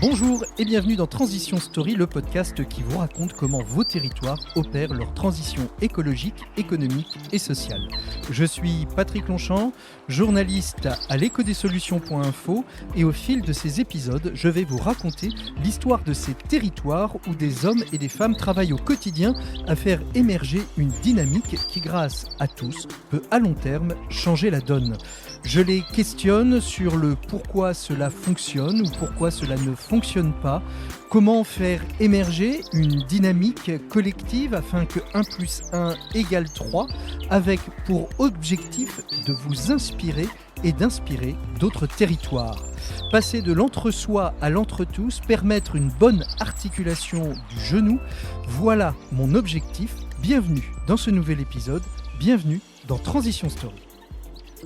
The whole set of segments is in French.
Bonjour et bienvenue dans Transition Story, le podcast qui vous raconte comment vos territoires opèrent leur transition écologique, économique et sociale. Je suis Patrick Longchamp, journaliste à l'écodessolutions.info et au fil de ces épisodes, je vais vous raconter l'histoire de ces territoires où des hommes et des femmes travaillent au quotidien à faire émerger une dynamique qui, grâce à tous, peut à long terme changer la donne. Je les questionne sur le pourquoi cela fonctionne ou pourquoi cela ne fonctionne pas, comment faire émerger une dynamique collective afin que 1 plus 1 égale 3, avec pour objectif de vous inspirer et d'inspirer d'autres territoires. Passer de l'entre-soi à l'entre-tous, permettre une bonne articulation du genou, voilà mon objectif. Bienvenue dans ce nouvel épisode, bienvenue dans Transition Story.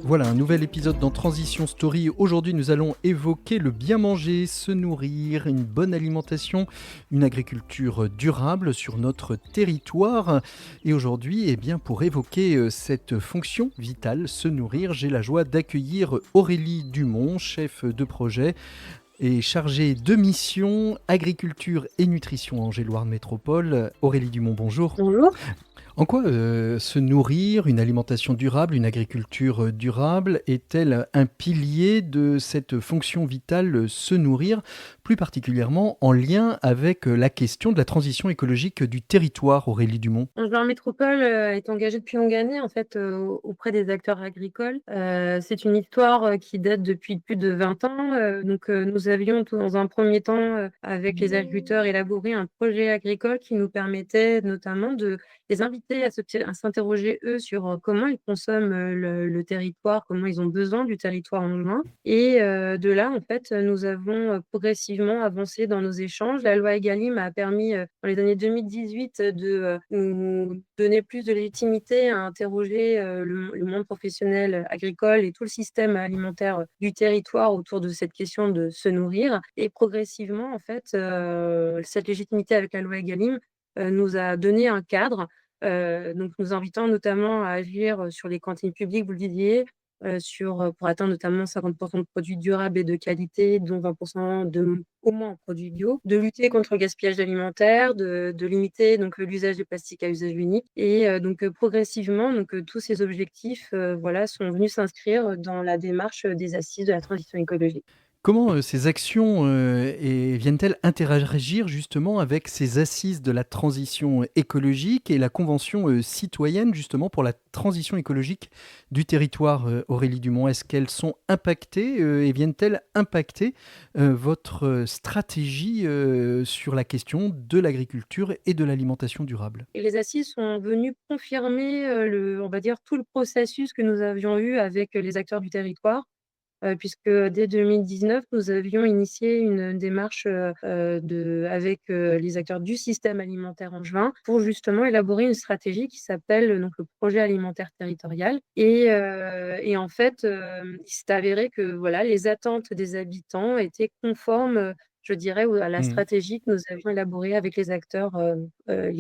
Voilà, un nouvel épisode dans Transition Story. Aujourd'hui, nous allons évoquer le bien manger, se nourrir, une bonne alimentation, une agriculture durable sur notre territoire. Et aujourd'hui, pour évoquer cette fonction vitale, se nourrir, j'ai la joie d'accueillir Aurélie Dumont, chef de projet et chargée de mission agriculture et nutrition en Angers-Loire Métropole. Aurélie Dumont, bonjour. Bonjour. En quoi se nourrir, une alimentation durable, une agriculture durable est-elle un pilier de cette fonction vitale se nourrir, plus particulièrement en lien avec la question de la transition écologique du territoire, Aurélie Dumont? Angers Métropole est engagée depuis longues années en fait auprès des acteurs agricoles. C'est une histoire qui date depuis plus de 20 ans. Nous avions dans un premier temps avec les agriculteurs élaboré un projet agricole qui nous permettait notamment de les inviter à s'interroger eux sur comment ils consomment le territoire, comment ils ont besoin du territoire angevin. Et de là, en fait, nous avons progressivement avancé dans nos échanges. La loi Egalim a permis, dans les années 2018, de nous donner plus de légitimité à interroger le monde professionnel agricole et tout le système alimentaire du territoire autour de cette question de se nourrir. Et progressivement, en fait, cette légitimité avec la loi Egalim nous a donné un cadre, donc nous invitant notamment à agir sur les cantines publiques, vous le disiez, pour atteindre notamment 50% de produits durables et de qualité, dont 20% au moins en produits bio, de lutter contre le gaspillage alimentaire, de limiter donc l'usage des plastiques à usage unique. Et progressivement, tous ces objectifs sont venus s'inscrire dans la démarche des assises de la transition écologique. Comment ces actions viennent-elles interagir justement avec ces assises de la transition écologique et la Convention citoyenne justement pour la transition écologique du territoire, Aurélie Dumont? Est-ce qu'elles sont impactées et viennent-elles impacter votre stratégie sur la question de l'agriculture et de l'alimentation durable? Et les assises sont venues confirmer on va dire, tout le processus que nous avions eu avec les acteurs du territoire. Puisque dès 2019, nous avions initié une démarche avec les acteurs du système alimentaire angevin pour justement élaborer une stratégie qui s'appelle donc le projet alimentaire territorial. Et en fait, il s'est avéré que voilà, les attentes des habitants étaient conformes, je dirais, à la Mmh. stratégie que nous avions élaborée avec les acteurs, on va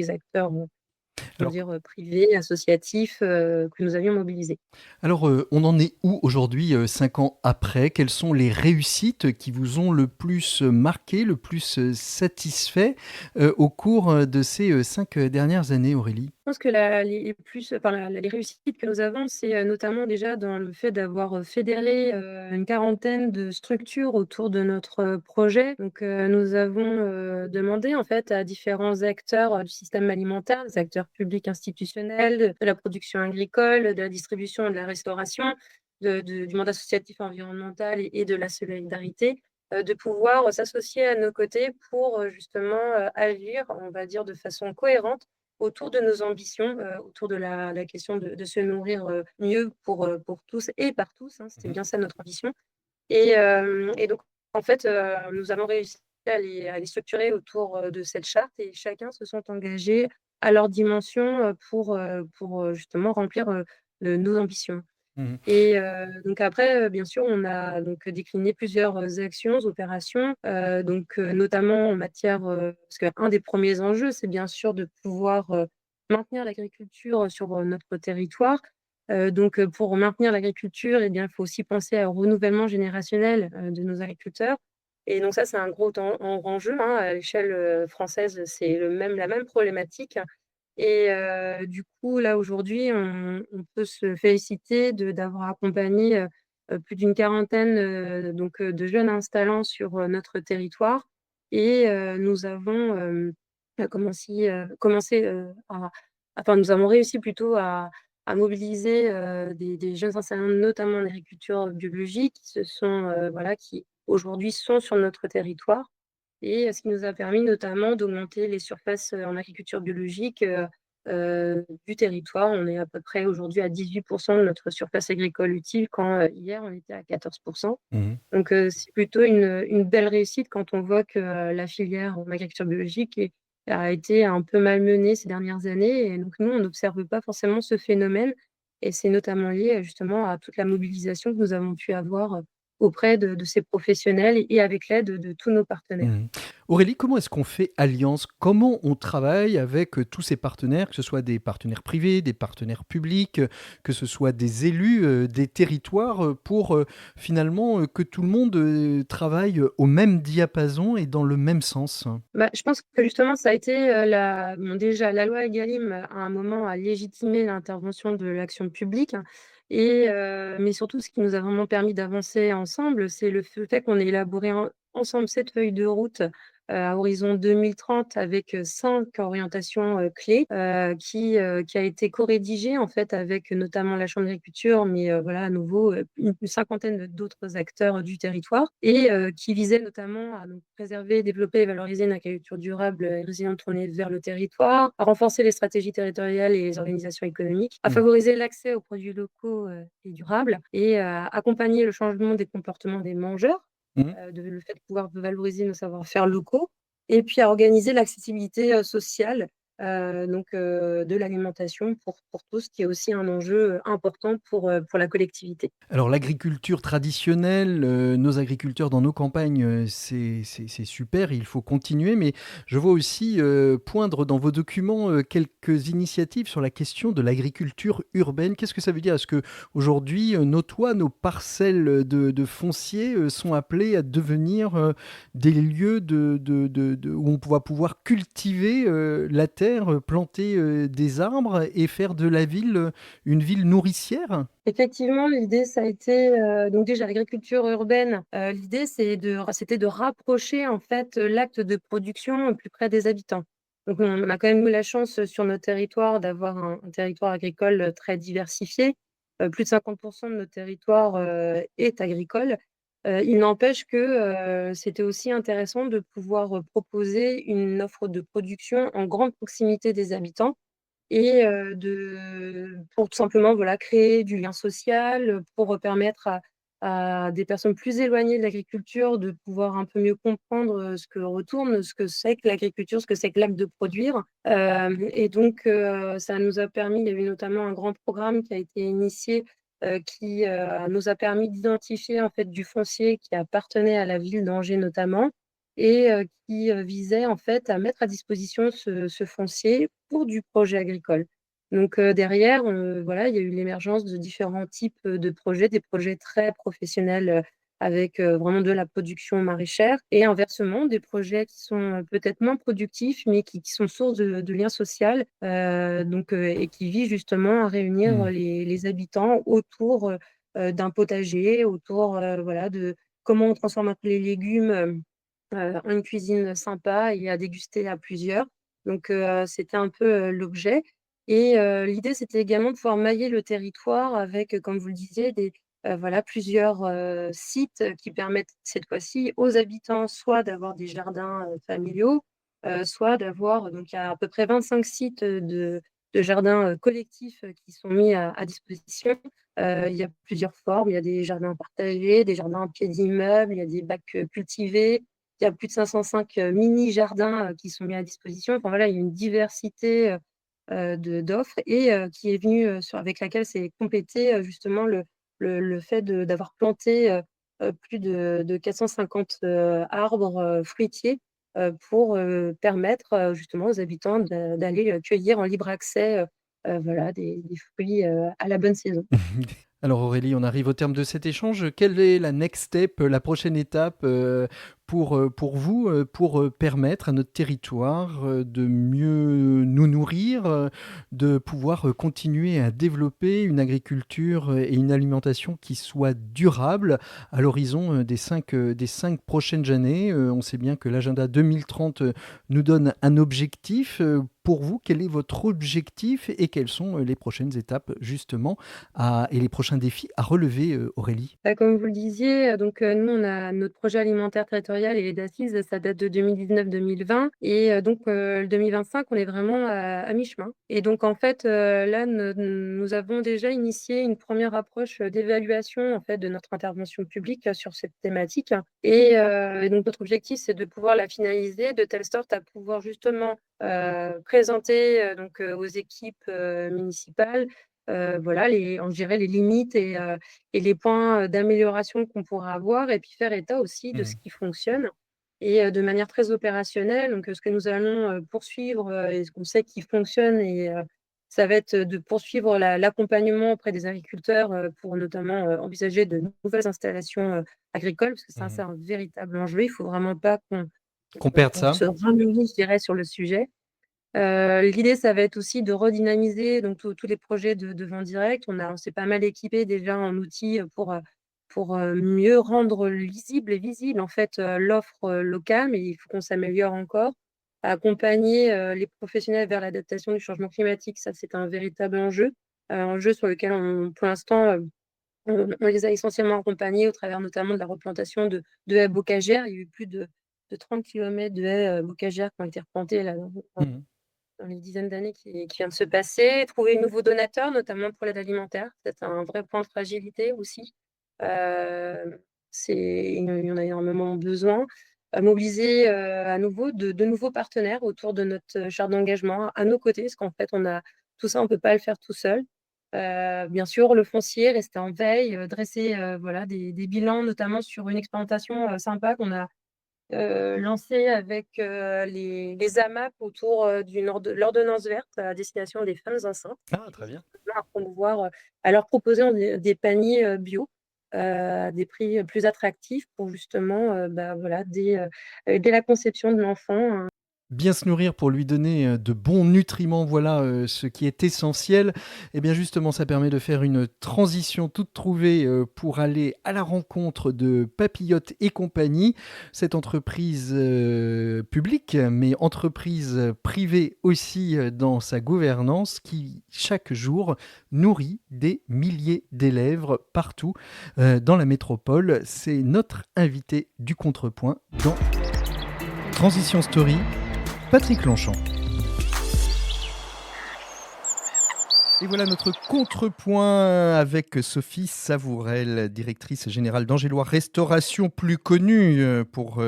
Alors, dire, privés, associatifs, que nous avions mobilisés. On en est où aujourd'hui, 5 ans après? Quelles sont les réussites qui vous ont le plus marqué, le plus satisfait, au cours, de ces, 5 dernières années, Aurélie? Je pense que les réussites que nous avons, c'est, notamment déjà dans le fait d'avoir, fédéré, une quarantaine de structures autour de notre, projet. Nous avons, demandé en fait à différents acteurs, du système alimentaire, des acteurs publics institutionnels, de la production agricole, de la distribution et de la restauration, du monde associatif environnemental et de la solidarité, de pouvoir s'associer à nos côtés pour, justement, agir, on va dire, de façon cohérente autour de nos ambitions, autour de la question de se nourrir, mieux pour tous et par tous, hein. C'était Mmh. bien ça notre ambition. Et donc en fait, nous avons réussi à les structurer autour, de cette charte et chacun se sont engagés à leur dimension, pour justement remplir, nos ambitions. Mmh. Et donc après, bien sûr, on a donc décliné plusieurs, actions, opérations, notamment en matière, parce qu'un des premiers enjeux, c'est bien sûr de pouvoir, maintenir l'agriculture sur, notre territoire. Pour maintenir l'agriculture, eh bien, il faut aussi penser au renouvellement générationnel, de nos agriculteurs. Et donc ça, c'est un gros enjeu, hein, à l'échelle, française, c'est la même problématique. Et du coup, là, aujourd'hui, on peut se féliciter d'avoir accompagné, plus d'une quarantaine, de jeunes installants sur, notre territoire. Et nous avons, nous avons réussi plutôt à mobiliser, des jeunes installants, notamment en agriculture biologique, qui aujourd'hui sont sur notre territoire. Et ce qui nous a permis notamment d'augmenter les surfaces, en agriculture biologique, du territoire. On est à peu près aujourd'hui à 18 de notre surface agricole utile quand, hier on était à 14. Mmh. Donc c'est plutôt une belle réussite quand on voit que, la filière en agriculture biologique a été un peu malmenée ces dernières années. Et donc nous, on n'observe pas forcément ce phénomène, et c'est notamment lié, justement à toute la mobilisation que nous avons pu avoir, auprès de ces professionnels et avec l'aide de tous nos partenaires. Mmh. Aurélie, comment est-ce qu'on fait alliance? Comment on travaille avec, tous ces partenaires, que ce soit des partenaires privés, des partenaires publics, que ce soit des élus, des territoires, pour, finalement, que tout le monde, travaille, au même diapason et dans le même sens? Bah, je pense que justement ça a été, déjà la loi Egalim, à un moment, a légitimé l'intervention de l'action publique. Et mais surtout ce qui nous a vraiment permis d'avancer ensemble, c'est le fait qu'on ait élaboré ensemble cette feuille de route, à horizon 2030 avec, 5 orientations, clés, qui a été co-rédigée en fait avec notamment la chambre d'agriculture, mais voilà, à nouveau, une cinquantaine d'autres acteurs du territoire. Et qui visait notamment à donc préserver, développer et valoriser une agriculture durable et résiliente tournée vers le territoire, à renforcer les stratégies territoriales et les organisations économiques, à Mmh. favoriser l'accès aux produits locaux, et durables, et accompagner le changement des comportements des mangeurs, Mmh. le fait de pouvoir valoriser nos savoir-faire locaux, et puis à organiser l'accessibilité, sociale, de l'alimentation pour tous, qui est aussi un enjeu, important pour la collectivité. Alors l'agriculture traditionnelle, nos agriculteurs dans nos campagnes, c'est super, il faut continuer, mais je vois aussi, poindre dans vos documents, quelques initiatives sur la question de l'agriculture urbaine. Qu'est-ce que ça veut dire? Est-ce qu'aujourd'hui, nos toits, nos parcelles, de foncier, sont appelés à devenir, des lieux où on va pouvoir cultiver, la terre, planter, des arbres et faire de la ville, une ville nourricière? Effectivement, l'idée, ça a été, donc déjà l'agriculture urbaine, l'idée c'était de rapprocher en fait, l'acte de production au plus près des habitants. Donc on a quand même eu la chance, sur notre territoire d'avoir un territoire agricole, très diversifié. Plus de 50 de notre territoire, est agricole. Il n'empêche que, c'était aussi intéressant de pouvoir, proposer une offre de production en grande proximité des habitants, et pour tout simplement, voilà, créer du lien social, pour permettre à des personnes plus éloignées de l'agriculture de pouvoir un peu mieux comprendre, ce que c'est que l'agriculture, ce que c'est que l'acte de produire. Et donc ça nous a permis, il y a eu notamment un grand programme qui a été initié, qui, nous a permis d'identifier en fait du foncier qui appartenait à la ville d'Angers notamment, et qui, visait en fait à mettre à disposition ce foncier pour du projet agricole. Donc derrière, voilà, il y a eu l'émergence de différents types, de projets, des projets très professionnels, avec, vraiment de la production maraîchère, et inversement des projets qui sont, peut-être moins productifs, mais qui sont source de lien social, et qui visent justement à réunir, Mmh. les habitants autour, d'un potager, autour, voilà, de comment on transforme un peu les légumes, une cuisine sympa et à déguster à plusieurs. Donc c'était un peu, l'objet. Et l'idée, c'était également de pouvoir mailler le territoire avec, comme vous le disiez, voilà, plusieurs, sites qui permettent cette fois-ci aux habitants soit d'avoir des jardins, familiaux, soit d'avoir, donc il y a à peu près 25 sites, de jardins, collectifs, qui sont mis à disposition. Il y a plusieurs formes, il y a des jardins partagés, des jardins en pied d'immeuble, il y a des bacs, cultivés. Il y a plus de 505, mini jardins, qui sont mis à disposition. Enfin voilà, il y a une diversité, d'offres, et qui est venue, avec laquelle s'est complété, justement le fait d'avoir planté, plus de 450, arbres, fruitiers, pour, permettre, justement aux habitants d'aller, cueillir en libre accès, voilà, des fruits, à la bonne saison. Alors Aurélie, on arrive au terme de cet échange. Quelle est la next step, la prochaine étape pour vous, pour permettre à notre territoire de mieux nous nourrir, de pouvoir continuer à développer une agriculture et une alimentation qui soit durable à l'horizon des 5 prochaines années. On sait bien que l'agenda 2030 nous donne un objectif. Pour vous, quel est votre objectif et quelles sont les prochaines étapes justement et les prochains défis à relever, Aurélie? Bah, comme vous le disiez, donc nous, on a notre projet alimentaire territorial et d'assises, ça date de 2019-2020 et donc le 2025, on est vraiment à mi-chemin et donc en fait, là, nous avons déjà initié une première approche, d'évaluation, en fait, de notre intervention publique, sur cette thématique et donc notre objectif, c'est de pouvoir la finaliser de telle sorte à pouvoir justement, présenter, donc aux équipes, municipales, voilà je dirais les limites et les points, d'amélioration qu'on pourra avoir et puis faire état aussi de ce Mmh. qui fonctionne et de manière très opérationnelle. Donc, ce que nous allons, poursuivre, et ce qu'on sait qui fonctionne ça va être de poursuivre l'accompagnement auprès des agriculteurs, pour notamment, envisager de nouvelles installations, agricoles parce que ça, Mmh. c'est un véritable enjeu. Il faut vraiment pas Qu'on perde qu'on ça? se rajeunisse, je dirais, sur le sujet. L'idée, ça va être aussi de redynamiser donc tous les projets de vente directe. On s'est pas mal équipé déjà en outils, pour mieux rendre lisible et visible en fait, l'offre, locale, mais il faut qu'on s'améliore encore. Accompagner, les professionnels vers l'adaptation du changement climatique, ça c'est un véritable enjeu sur lequel pour l'instant, on les a essentiellement accompagnés au travers notamment de la replantation de haies bocagères. Il y a eu plus de 30 kilomètres de haies, bocagères qui ont été replantées là Mmh. dans les dizaines d'années qui vient de se passer. Trouver de nouveaux donateurs, notamment pour l'aide alimentaire, c'est un vrai point de fragilité aussi. Heu, il y en a énormément besoin. Mobiliser, à nouveau de nouveaux partenaires autour de notre, charte d'engagement, à nos côtés, parce qu'en fait, on a tout ça, on peut pas le faire tout seul. Bien sûr, le foncier, rester en veille, dresser, voilà, des bilans, notamment sur une expérimentation, sympa qu'on a lancé avec, les AMAP autour, l'ordonnance verte à destination des femmes enceintes Ah, et très bien. à promouvoir, à leur proposer des paniers, bio, à des prix, plus attractifs pour justement, bah, voilà, dès la conception de l'enfant. Bien se nourrir pour lui donner, de bons nutriments, voilà, ce qui est essentiel. Et bien, justement, ça permet de faire une transition toute trouvée, pour aller à la rencontre de Papillote et compagnie. Cette entreprise, publique, mais entreprise, privée aussi, dans sa gouvernance qui, chaque jour, nourrit des milliers d'élèves partout, dans la métropole. C'est notre invité du Contrepoint dans Transition Story, Patrick Longchamp. Et voilà notre contrepoint avec Sophie Savourel, directrice générale d'Angélois Restauration, plus connue pour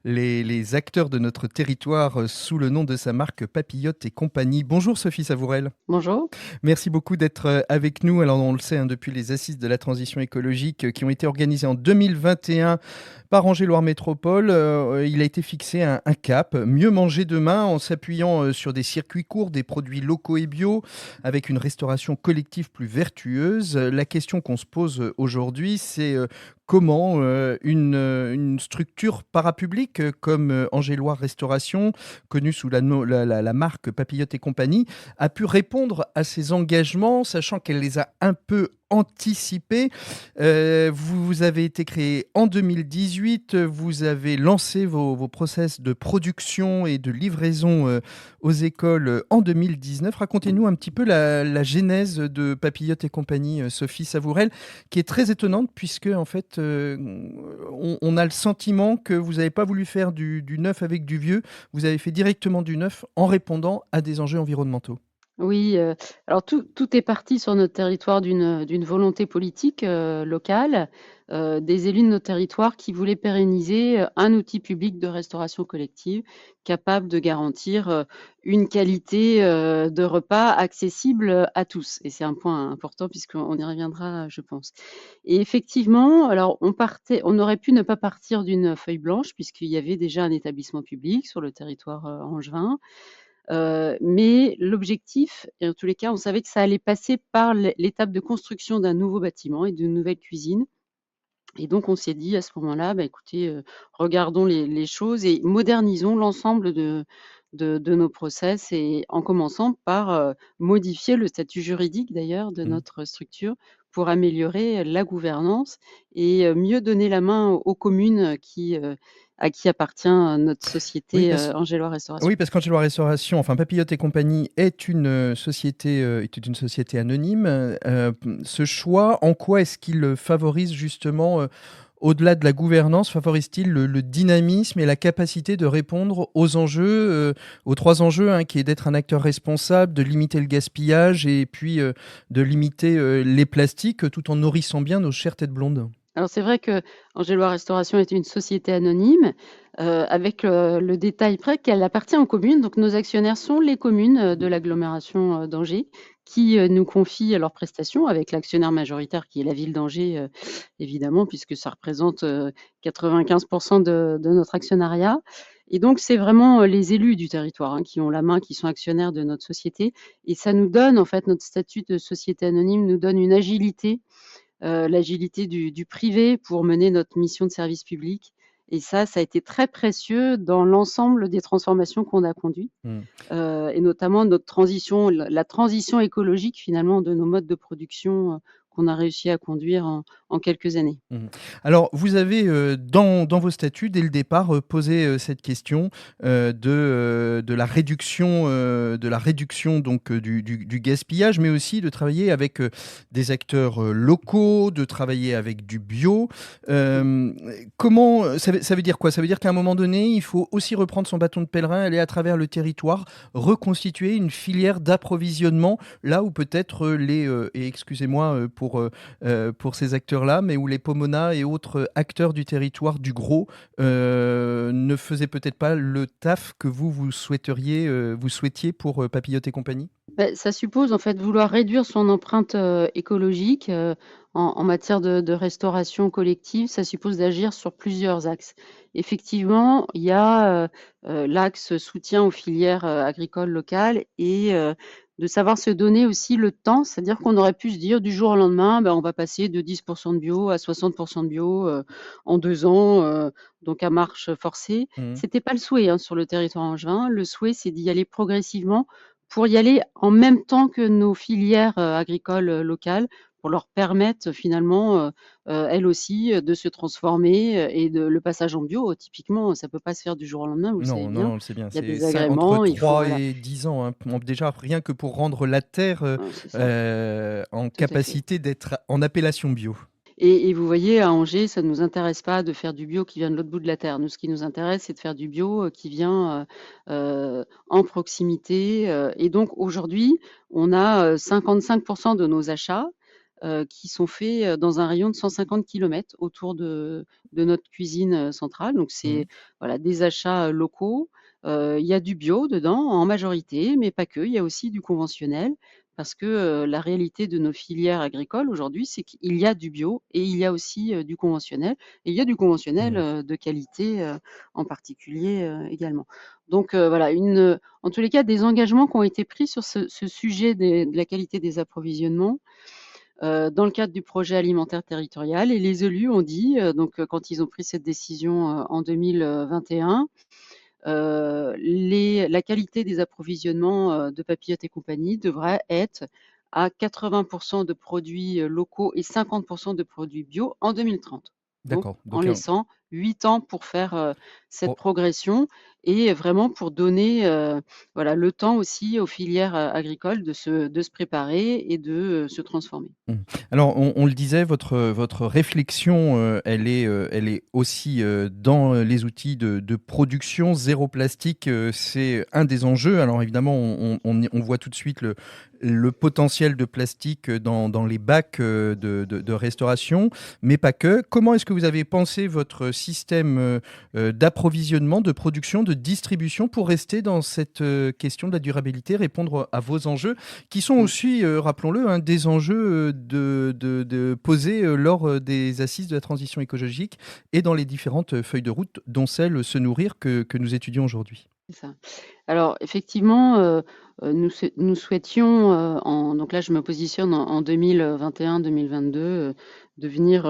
les acteurs de notre territoire sous le nom de sa marque Papillote et compagnie. Bonjour Sophie Savourel. Bonjour. Merci beaucoup d'être avec nous. Alors on le sait, hein, depuis les assises de la transition écologique qui ont été organisées en 2021 par Angers-Loire Métropole, il a été fixé un cap, mieux manger demain en s'appuyant sur des circuits courts, des produits locaux et bio, avec une restauration collective plus vertueuse. La question qu'on se pose aujourd'hui, c'est comment une structure parapublique comme Angers-Loire Restauration, connue sous la marque Papillote et compagnie, a pu répondre à ces engagements, sachant qu'elle les a un peu anticipés. Vous avez été créé en 2018, vous avez lancé vos process de production et de livraison aux écoles en 2019. Racontez-nous un petit peu la genèse de Papillote et compagnie, Sophie Savourel, qui est très étonnante puisque en fait, on a le sentiment que vous n'avez pas voulu faire du neuf avec du vieux, vous avez fait directement du neuf en répondant à des enjeux environnementaux. Oui, alors tout est parti sur notre territoire d'une volonté politique, locale, des élus de nos territoires qui voulaient pérenniser, un outil public de restauration collective capable de garantir, une qualité, de repas accessible, à tous et c'est un point important puisqu'on y reviendra, je pense et effectivement, alors on aurait pu ne pas partir d'une feuille blanche puisqu'il y avait déjà un établissement public sur le territoire, angevin. Mais l'objectif, et en tous les cas, on savait que ça allait passer par l'étape de construction d'un nouveau bâtiment et d'une nouvelle cuisine. Et donc on s'est dit à ce moment-là: «Bah, écoutez, regardons les choses et modernisons l'ensemble de nos process», et en commençant par, modifier le statut juridique d'ailleurs de Mmh. notre structure pour améliorer la gouvernance et mieux donner la main aux communes à qui appartient notre Oui, société, parce Angélois Restauration. Oui, parce qu'Angelo Restauration, enfin Papillote et compagnie est une société anonyme. Ce choix, en quoi est-ce qu'il favorise justement, au-delà de la gouvernance, favorise-t-il le dynamisme et la capacité de répondre aux enjeux, aux 3 enjeux, hein, qui est d'être un acteur responsable, de limiter le gaspillage et puis, de limiter, les plastiques, tout en nourrissant bien nos chères têtes blondes? Alors c'est vrai que Angélois Restauration est une société anonyme, avec, le détail près qu'elle appartient aux communes. Donc nos actionnaires sont les communes, de l'agglomération, d'Angers qui, nous confient leurs prestations avec l'actionnaire majoritaire qui est la ville d'Angers, évidemment puisque ça représente, 95 de notre actionnariat, et donc c'est vraiment, les élus du territoire, hein, qui ont la main, qui sont actionnaires de notre société, et ça nous donne en fait notre statut de société anonyme nous donne une agilité, l'agilité du privé pour mener notre mission de service public, et ça a été très précieux dans l'ensemble des transformations qu'on a conduites, Mmh. et notamment notre transition, la transition écologique finalement de nos modes de production, qu'on a réussi à conduire en quelques années. Mmh. Alors, vous avez, dans vos statuts, dès le départ, posé, cette question, de la réduction donc, du gaspillage, mais aussi de travailler avec, des acteurs, locaux, de travailler avec du bio. Mmh. Hem, comment, ça veut dire quoi? Ça veut dire qu'à un moment donné, il faut aussi reprendre son bâton de pèlerin, aller à travers le territoire, reconstituer une filière d'approvisionnement, là où peut-être, et excusez-moi, pour ces acteurs-là, mais où les Pomona et autres acteurs du territoire du gros ne faisaient peut-être pas le taf que vous souhaitiez pour Papillote et compagnie? Ça suppose en fait de vouloir réduire son empreinte, écologique, en matière de restauration collective. Ça suppose d'agir sur plusieurs axes. Effectivement, il y a, l'axe soutien aux filières, agricoles locales, et de savoir se donner aussi le temps. C'est-à-dire qu'on aurait pu se dire du jour au lendemain: «Ben, on va passer de 10 de bio à 60 de bio, en 2 ans», donc à marche forcée. Mmh. C'était pas le souhait, hein, sur le territoire angevin. Le souhait, c'est d'y aller progressivement pour y aller en même temps que nos filières, agricoles, locales, pour leur permettre finalement, elles aussi, de se transformer, et le passage en bio, typiquement, ça peut pas se faire du jour au lendemain, vous le savez Non, non, bien. non, c'est bien. Il y a C'est des ça entre agréments, il faut 3 voilà, et 10 ans, hein. Déjà, rien que pour rendre la terre, c'est ça, en tout à fait. capacité d'être en appellation bio. Et vous voyez, à Angers, ça ne nous intéresse pas de faire du bio qui vient de l'autre bout de la terre. Nous, ce qui nous intéresse, c'est de faire du bio, qui vient, en proximité, et donc aujourd'hui, on a, 55 de nos achats, qui sont faits, dans un rayon de 150 kilomètres autour de notre cuisine, centrale. Donc Mmh. c'est, voilà, des achats, locaux. Il y a du bio dedans en majorité, mais pas que. Il y a aussi du conventionnel parce que, la réalité de nos filières agricoles aujourd'hui, c'est qu'il y a du bio et il y a aussi, du conventionnel, et il y a du conventionnel, Mmh. de qualité, en particulier, également. Donc, voilà, en tous les cas, des engagements qui ont été pris sur ce sujet de la qualité des approvisionnements, dans le cadre du projet alimentaire territorial, et les élus ont dit, donc, quand ils ont pris cette décision, en 2021, la qualité des approvisionnements, de Papillote et compagnie devrait être à 80 de produits, locaux et 50 de produits bio en 2030. Donc D'accord, en donc laissant 8 ans pour faire, cette pour progression, et vraiment pour donner, voilà, le temps aussi aux filières, agricoles de se préparer et de, se transformer. Mmh. Alors on le disait, votre réflexion, elle est aussi, dans, les outils de production. Zéro plastique, c'est un des enjeux. Alors évidemment, on voit tout de suite le potentiel de plastique, dans les bacs, de restauration, mais pas que. Comment est-ce que vous avez pensé votre système, d'approvisionnement, de production, de distribution pour rester dans cette, question de la durabilité, répondre à vos enjeux? Qui sont Mmh. aussi, rappelons-le, hein, des enjeux, de posés, lors, des assises de la transition écologique et dans les différentes, feuilles de route, dont celle, Se nourrir, que nous étudions aujourd'hui. C'est ça. Alors effectivement, nous souhaitions, donc là je me positionne en 2021-2022, devenir,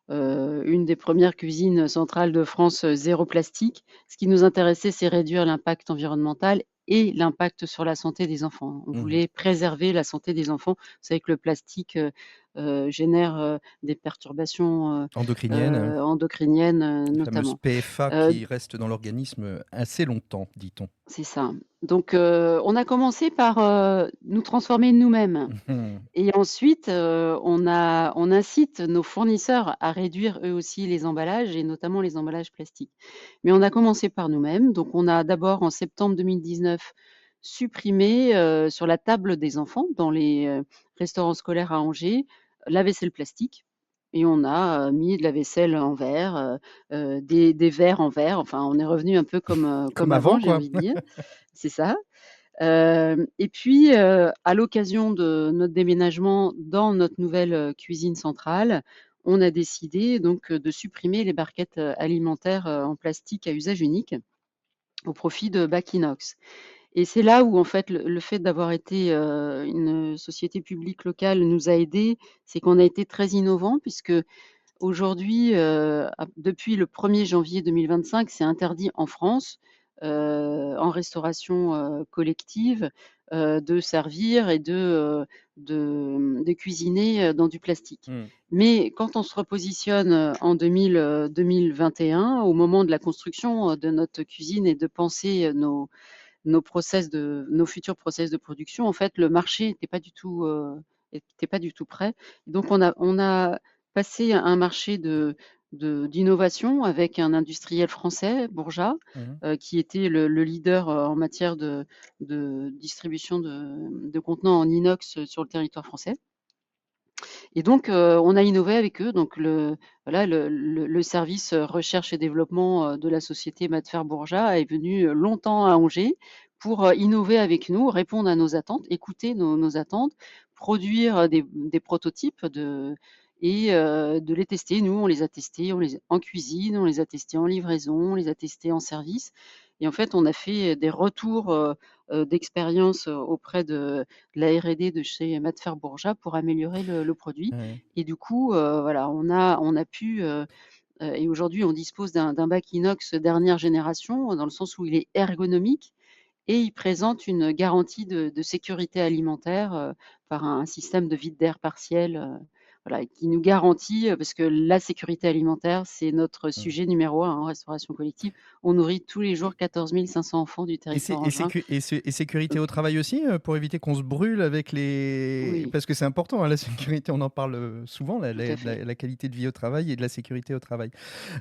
une des premières cuisines centrales de France, zéro plastique. Ce qui nous intéressait, c'est réduire l'impact environnemental et l'impact sur la santé des enfants. On Mmh. voulait préserver la santé des enfants. Vous savez que le plastique, génère, des perturbations, Endocrinienne, endocriniennes, les fameuses notamment. PFA Heu qui restent dans l'organisme assez longtemps, dit-on. C'est ça. Donc, on a commencé par, nous transformer nous-mêmes Mmh. et ensuite, on incite nos fournisseurs à réduire eux aussi les emballages et notamment les emballages plastiques. Mais on a commencé par nous-mêmes, donc on a d'abord en septembre 2019 supprimé, sur la table des enfants dans les, restaurants scolaires à Angers, la vaisselle plastique et on a, mis de la vaisselle en verre, des verres en verre, enfin on est revenu un peu Comme comme avant, avant, j'ai quoi. envie de dire. C'est ça. Et puis, à l'occasion de notre déménagement dans notre nouvelle, cuisine centrale, on a décidé donc, de supprimer les barquettes, alimentaires, en plastique à usage unique au profit de bacs inox. Et c'est là où en fait le fait d'avoir été, une société publique locale nous a aidés, c'est qu'on a été très innovants puisque aujourd'hui, depuis le 1er janvier 2025, c'est interdit en France, en restauration, collective, de servir et de cuisiner, dans du plastique. Mmh. Mais quand on se repositionne, en 2021, au moment de la construction, de notre cuisine et de penser, nos futurs process de production, en fait, le marché était pas du tout prêt. Donc on a passé un marché d'innovation avec un industriel français, Bourgeat, Mmh. qui était le leader, en matière de distribution de contenants en inox, sur le territoire français. Et donc, on a innové avec eux, donc voilà, le service, recherche et développement, de la société Matfer Bourgeat est venu, longtemps à Angers pour, innover avec nous, répondre à nos attentes, écouter nos attentes, produire, des prototypes de les tester. Nous, on les a testés, en cuisine, on les a testés en livraison, on les a testés en service et en fait, on a fait des retours, d'expérience, auprès de la R&D de chez Matfer Bourgeat pour améliorer le produit Ouais. et du coup, voilà, on a pu, et aujourd'hui on dispose d'un bac inox dernière génération, dans le sens où il est ergonomique et il présente une garantie de sécurité alimentaire, par un système de vide d'air partiel, voilà, qui nous garantit, parce que la sécurité alimentaire, c'est notre Mmh. sujet numéro 1 en restauration collective. On nourrit tous les jours 14 500 enfants du Et, sé- territoire et, angevin. sécu- et sé- et sécurité au travail aussi, pour éviter qu'on se brûle avec les... Oui, Parce que c'est important, hein, la sécurité, on en parle souvent, tout à fait. la qualité de vie au travail et de la sécurité au travail.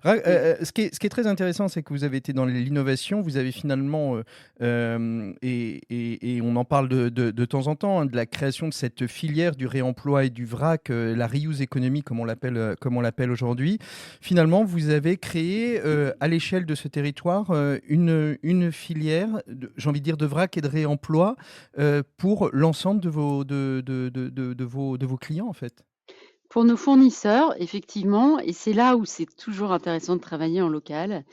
Oui. Ce qui est très intéressant, c'est que vous avez été dans l'innovation, vous avez finalement, et on en parle de temps en temps, hein, de la création de cette filière du réemploi et du vrac, la reuse économie, comme on l'appelle aujourd'hui. Finalement, vous avez créé, à l'échelle de ce territoire, une filière, j'ai envie de dire, de vrac et de réemploi pour l'ensemble de vos clients, en fait. Pour nos fournisseurs, effectivement, et c'est là où c'est toujours intéressant de travailler en local,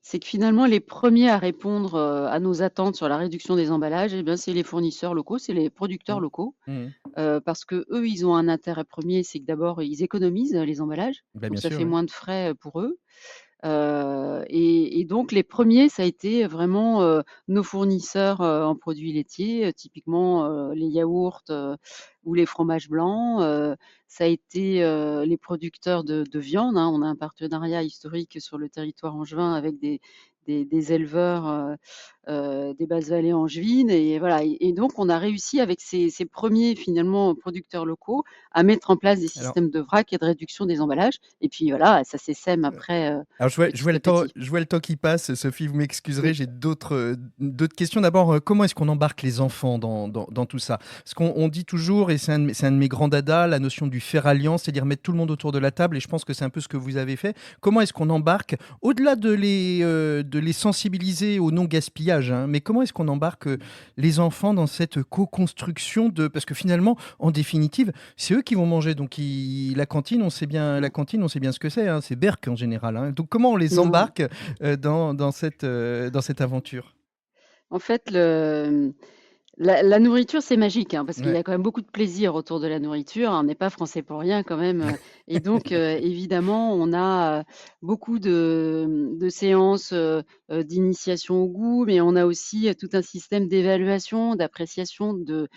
c'est que finalement les premiers à répondre, à nos attentes sur la réduction des emballages et bien, c'est les fournisseurs locaux, c'est les producteurs Mmh. locaux, Mmh. parce qu'eux, ils ont un intérêt premier, c'est que d'abord, ils économisent, les emballages, Bah, donc bien ça sûr, fait oui. moins de frais, pour eux. Et donc les premiers, ça a été vraiment, nos fournisseurs, en produits laitiers, typiquement, les yaourts, ou les fromages blancs, ça a été, les producteurs de viande, hein. On a un partenariat historique sur le territoire angevin avec des éleveurs, des basses vallées angevines et voilà et donc on a réussi avec ces 1ers finalement producteurs locaux à mettre en place des Alors, systèmes de vrac et de réduction des emballages et puis voilà, ça s'essaime après, Alors, je vois petit le à temps, petit. je vois le temps qui passe. Sophie, vous m'excuserez, Oui, j'ai d'autres questions. D'abord, comment est-ce qu'on embarque les enfants dans tout ça? Parce qu'on dit toujours, et c'est un de mes grands dadas, la notion du faire alliance, c'est-à-dire mettre tout le monde autour de la table. Et je pense que c'est un peu ce que vous avez fait. Comment est-ce qu'on embarque, au-delà de les sensibiliser au non-gaspillage, hein, mais comment est-ce qu'on embarque les enfants dans cette co-construction parce que finalement, en définitive, c'est eux qui vont manger. Donc, la cantine, on sait bien ce que c'est, hein, c'est Berck en général, hein. Donc, comment on les non. embarque dans cette aventure? En fait, la nourriture, c'est magique, hein, parce qu'il y Ouais. a quand même beaucoup de plaisir autour de la nourriture, hein. On n'est pas français pour rien quand même, et donc évidemment, on a, beaucoup de séances, d'initiation au goût, mais on a aussi, tout un système d'évaluation, d'appréciation, de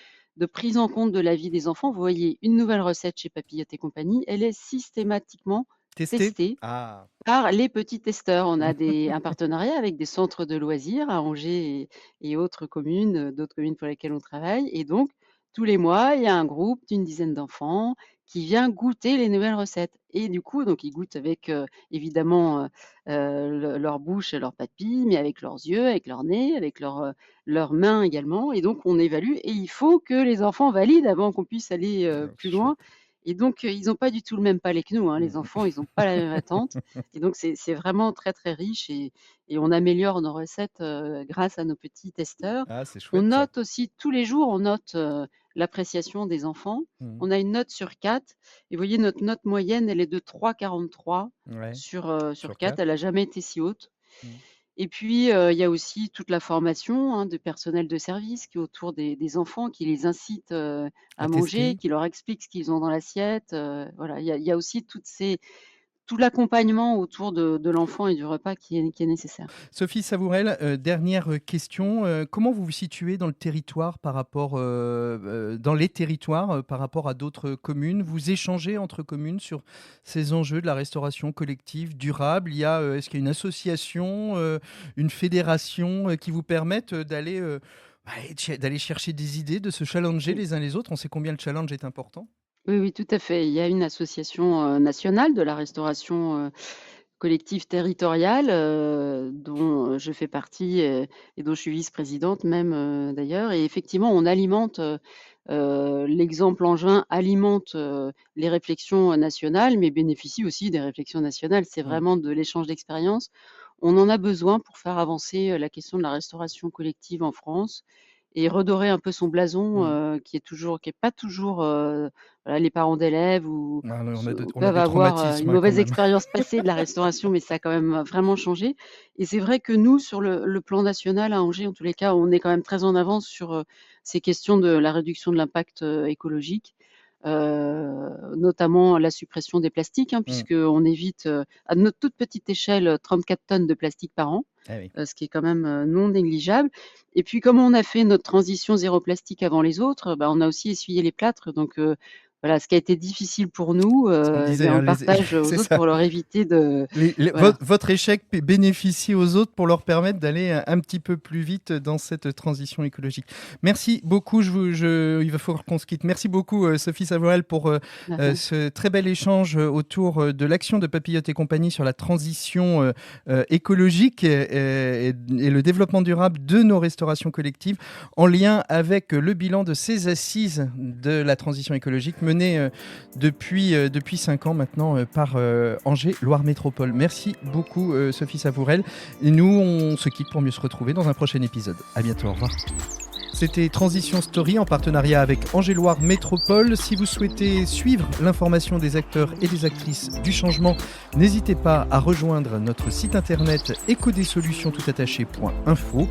prise en compte de la vie des enfants. Vous voyez, une nouvelle recette chez Papillotes et compagnie, elle est systématiquement Tester? testée Ah. par les petits testeurs. On a un partenariat avec des centres de loisirs à Angers et autres communes, d'autres communes pour lesquelles on travaille, et donc tous les mois, il y a un groupe d'une dizaine d'enfants qui vient goûter les nouvelles recettes, et du coup, donc ils goûtent avec, évidemment, leur bouche et leurs papilles, mais avec leurs yeux, avec leur nez, avec leurs mains également, et donc on évalue, et il faut que les enfants valident avant qu'on puisse aller, Oh, plus loin, chouette. et donc ils n'ont pas du tout le même palais que nous, hein. Les Mmh. enfants, ils n'ont pas la même attente, et donc c'est vraiment très, très riche, et on améliore nos recettes, grâce à nos petits testeurs. Ah, c'est On chouette ça. note aussi tous les jours, on note, l'appréciation des enfants. Mmh. On a une note sur 4, et vous voyez notre note moyenne, elle est de 3,43 Ouais, sur sur 4. 4. Elle a jamais été si haute, Mmh. et puis, il y a aussi toute la formation, hein, de personnel de service qui est autour des enfants, qui les incite, À à manger, tester? qui leur explique ce qu'ils ont dans l'assiette, voilà. Il y a aussi tout l'accompagnement autour de l'enfant et du repas qui est nécessaire. Sophie Savourel, dernière question, comment vous vous situez dans le territoire par rapport, dans les territoires, par rapport à d'autres communes? Vous échangez entre communes sur ces enjeux de la restauration collective durable? Est-ce qu'il y a une association, une fédération, qui vous permettent, d'aller chercher des idées, de se challenger Mmh. les uns les autres? On sait combien le challenge est important. Oui, oui, tout à fait. Il y a une association, nationale de la restauration, collective territoriale, dont je fais partie, et dont je suis vice-présidente même, d'ailleurs, et effectivement, on alimente, l'exemple angevin alimente, les réflexions, nationales, mais bénéficie aussi des réflexions nationales. C'est Mmh. vraiment de l'échange d'expériences. On en a besoin pour faire avancer, la question de la restauration collective en France, et redorer un peu son blason, Mmh. qui est pas toujours, voilà, les parents d'élèves ou Ah non, on a peuvent du avoir, une traumatisme, hein, quand mauvaise même. expérience passée de la restauration, mais ça a quand même vraiment changé, et c'est vrai que nous, sur le plan national à Angers, en tous les cas, on est quand même très en avance sur, ces questions de la réduction de l'impact, écologique, notamment la suppression des plastiques, hein, Mmh. puisqu'on évite, à notre toute petite échelle, 34 tonnes de plastique par an, Eh oui. ce qui est quand même, non négligeable, et puis comme on a fait notre transition zéro plastique avant les autres, bah, on a aussi essuyé les plâtres, donc voilà, ce qui a été difficile pour nous, Ce qu'on eh disait, bien, on hein, le partage c'est aux autres ça. pour leur éviter de voilà. Votre échec bénéficie aux autres pour leur permettre d'aller un petit peu plus vite dans cette transition écologique. Merci beaucoup. Il va falloir qu'on se quitte. Merci beaucoup, Sophie Savourel, pour ce très bel échange autour de l'action de Papillotes et compagnie sur la transition écologique et le développement durable de nos restaurations collectives, en lien avec le bilan de ces assises de la transition écologique menées depuis 5 ans maintenant par Angers Loire Métropole. Merci beaucoup, Sophie Savourel. Et nous, on se quitte pour mieux se retrouver dans un prochain épisode. À bientôt, au revoir. C'était Transition Story en partenariat avec Angers Loire Métropole. Si vous souhaitez suivre l'information des acteurs et des actrices du changement, n'hésitez pas à rejoindre notre site internet ecodesolutionstoutattaché.info.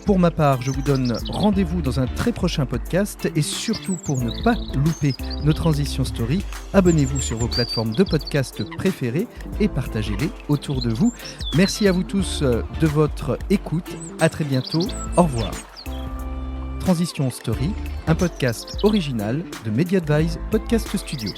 Pour ma part, je vous donne rendez-vous dans un très prochain podcast, et surtout pour ne pas louper nos Transition Story, abonnez-vous sur vos plateformes de podcast préférées et partagez-les autour de vous. Merci à vous tous de votre écoute. À très bientôt. Au revoir. Transition Story, un podcast original de Mediadvise Podcast Studio.